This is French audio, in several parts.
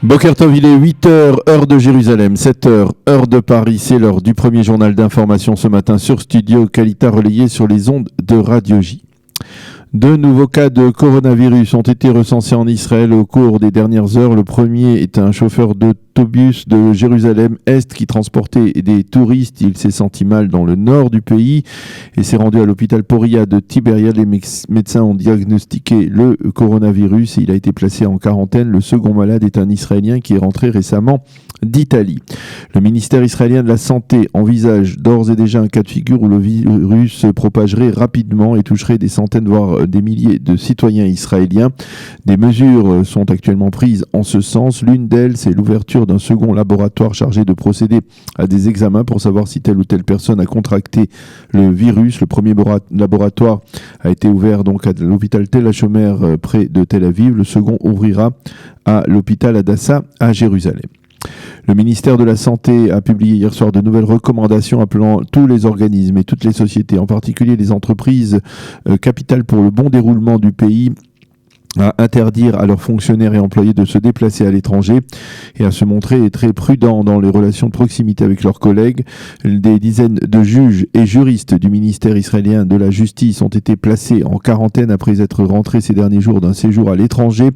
Boker Tov, il est 8h, heure de Jérusalem, 7h, heure de Paris. C'est l'heure du premier journal d'information ce matin sur Studio Kalita, relayé sur les ondes de Radio J. Deux nouveaux cas de coronavirus ont été recensés en Israël au cours des dernières heures. Le premier est un chauffeur d'autobus de Jérusalem-Est qui transportait des touristes. Il s'est senti mal dans le nord du pays et s'est rendu à l'hôpital Poria de Tibériade. Les médecins ont diagnostiqué le coronavirus et il a été placé en quarantaine. Le second malade est un Israélien qui est rentré récemment d'Italie. Le ministère israélien de la Santé envisage d'ores et déjà un cas de figure où le virus se propagerait rapidement et toucherait des centaines voire des milliers de citoyens israéliens. Des mesures sont actuellement prises en ce sens. L'une d'elles, c'est l'ouverture d'un second laboratoire chargé de procéder à des examens pour savoir si telle ou telle personne a contracté le virus. Le premier laboratoire a été ouvert donc à l'hôpital Tel HaShomer près de Tel Aviv. Le second ouvrira à l'hôpital Hadassah à Jérusalem. Le ministère de la Santé a publié hier soir de nouvelles recommandations appelant tous les organismes et toutes les sociétés, en particulier les entreprises capitales pour le bon déroulement du pays, à interdire à leurs fonctionnaires et employés de se déplacer à l'étranger et à se montrer très prudents dans les relations de proximité avec leurs collègues. Des dizaines de juges et juristes du ministère israélien de la Justice ont été placés en quarantaine après être rentrés ces derniers jours d'un séjour à l'étranger.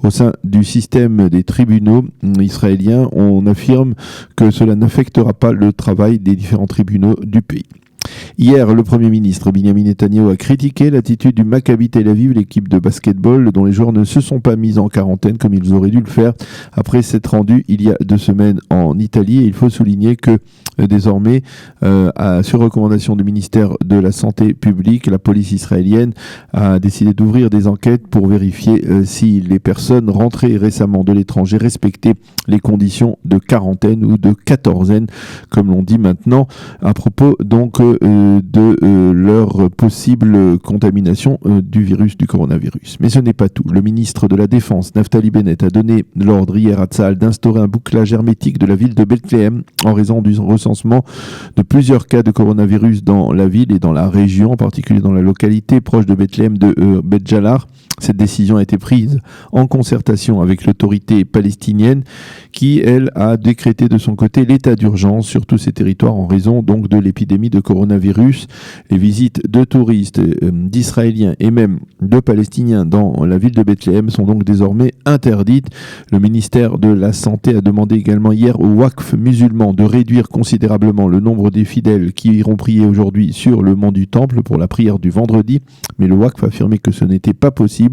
Au sein du système des tribunaux israéliens, on affirme que cela n'affectera pas le travail des différents tribunaux du pays. Hier, le Premier ministre Benjamin Netanyahu a critiqué l'attitude du Maccabi Tel Aviv, l'équipe de basketball dont les joueurs ne se sont pas mis en quarantaine comme ils auraient dû le faire après s'être rendus il y a 2 semaines en Italie. Et il faut souligner que désormais, sur recommandation du ministère de la Santé publique, la police israélienne a décidé d'ouvrir des enquêtes pour vérifier si les personnes rentrées récemment de l'étranger respectaient les conditions de quarantaine ou de quatorzaine, comme l'on dit maintenant, à propos donc de leur possible contamination du virus du coronavirus. Mais ce n'est pas tout. Le ministre de la Défense, Naftali Bennett, a donné l'ordre hier à Tsahal d'instaurer un bouclage hermétique de la ville de Bethléem en raison du recensement de plusieurs cas de coronavirus dans la ville et dans la région, en particulier dans la localité proche de Bethléem de Beth Jalar. Cette décision a été prise en concertation avec l'autorité palestinienne qui, elle, a décrété de son côté l'état d'urgence sur tous ces territoires en raison donc de l'épidémie de coronavirus. Les visites de touristes, d'Israéliens et même de Palestiniens dans la ville de Bethléem sont donc désormais interdites. Le ministère de la Santé a demandé également hier au Waqf musulman de réduire considérablement le nombre des fidèles qui iront prier aujourd'hui sur le mont du Temple pour la prière du vendredi, mais le Waqf a affirmé que ce n'était pas possible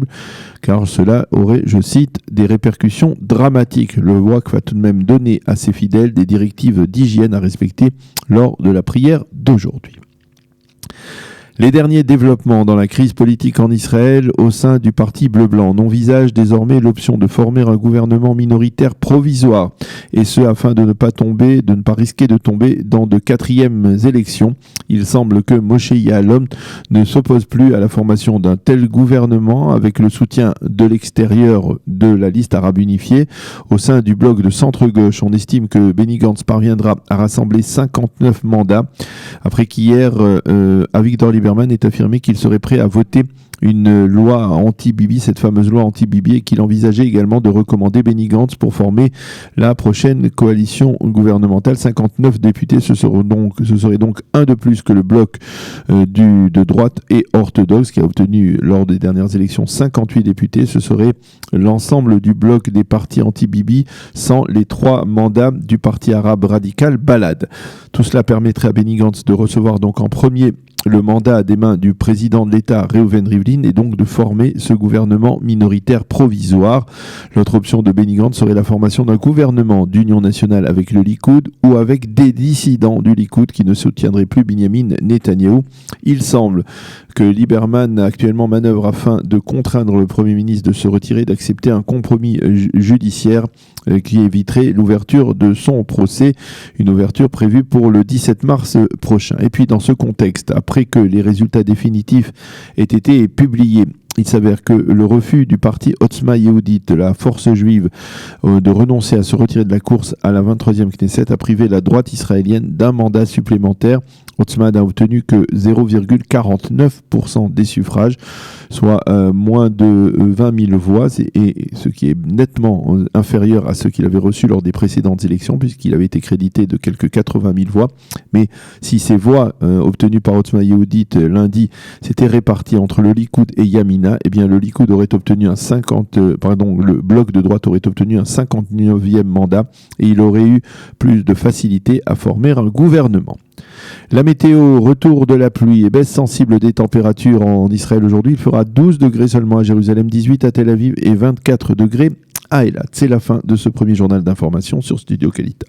car cela aurait, je cite, des répercussions dramatiques. Le Waqf a tout de même donné à ses fidèles des directives d'hygiène à respecter lors de la prière d'aujourd'hui. Les derniers développements dans la crise politique en Israël au sein du parti bleu-blanc envisagent désormais l'option de former un gouvernement minoritaire provisoire, et ce afin de ne pas risquer de tomber dans de 4e élections. Il semble que Moshe Ya'alon ne s'oppose plus à la formation d'un tel gouvernement avec le soutien de l'extérieur de la liste arabe unifiée. Au sein du bloc de centre-gauche, on estime que Benny Gantz parviendra à rassembler 59 mandats, après qu'hier, Avigdor Lieberman est affirmé qu'il serait prêt à voter une loi anti-Bibi, cette fameuse loi anti-Bibi, et qu'il envisageait également de recommander Benny Gantz pour former la prochaine coalition gouvernementale. 59 députés, ce serait donc un de plus que le bloc de droite et orthodoxe qui a obtenu lors des dernières élections 58 députés. Ce serait l'ensemble du bloc des partis anti-Bibi sans les 3 mandats du parti arabe radical Balad. Tout cela permettrait à Benny Gantz de recevoir donc en premier le mandat des mains du président de l'État, Reuven Rivlin, et donc de former ce gouvernement minoritaire provisoire. L'autre option de Benny Gantz serait la formation d'un gouvernement d'union nationale avec le Likoud ou avec des dissidents du Likoud qui ne soutiendraient plus Benjamin Netanyahu. Il semble que Lieberman actuellement manœuvre afin de contraindre le Premier ministre de se retirer, d'accepter un compromis judiciaire qui éviterait l'ouverture de son procès, une ouverture prévue pour le 17 mars prochain. Et puis dans ce contexte, après que les résultats définitifs aient été publiés Il s'avère que le refus du parti Otzma Yehudit, de la force juive, de renoncer à se retirer de la course à la 23e Knesset a privé la droite israélienne d'un mandat supplémentaire. Otzma n'a obtenu que 0,49% des suffrages, soit moins de 20 000 voix, et ce qui est nettement inférieur à ce qu'il avait reçu lors des précédentes élections, puisqu'il avait été crédité de quelques 80 000 voix. Mais si ces voix obtenues par Otzma Yehudit lundi s'étaient réparties entre le Likoud et Yamina, eh bien le Likoud aurait obtenu le bloc de droite aurait obtenu un 59e mandat et il aurait eu plus de facilité à former un gouvernement. La météo, retour de la pluie et baisse sensible des températures en Israël aujourd'hui. Il fera 12 degrés seulement à Jérusalem, 18 à Tel Aviv et 24 degrés à Eilat. C'est la fin de ce premier journal d'information sur Studio Kalita.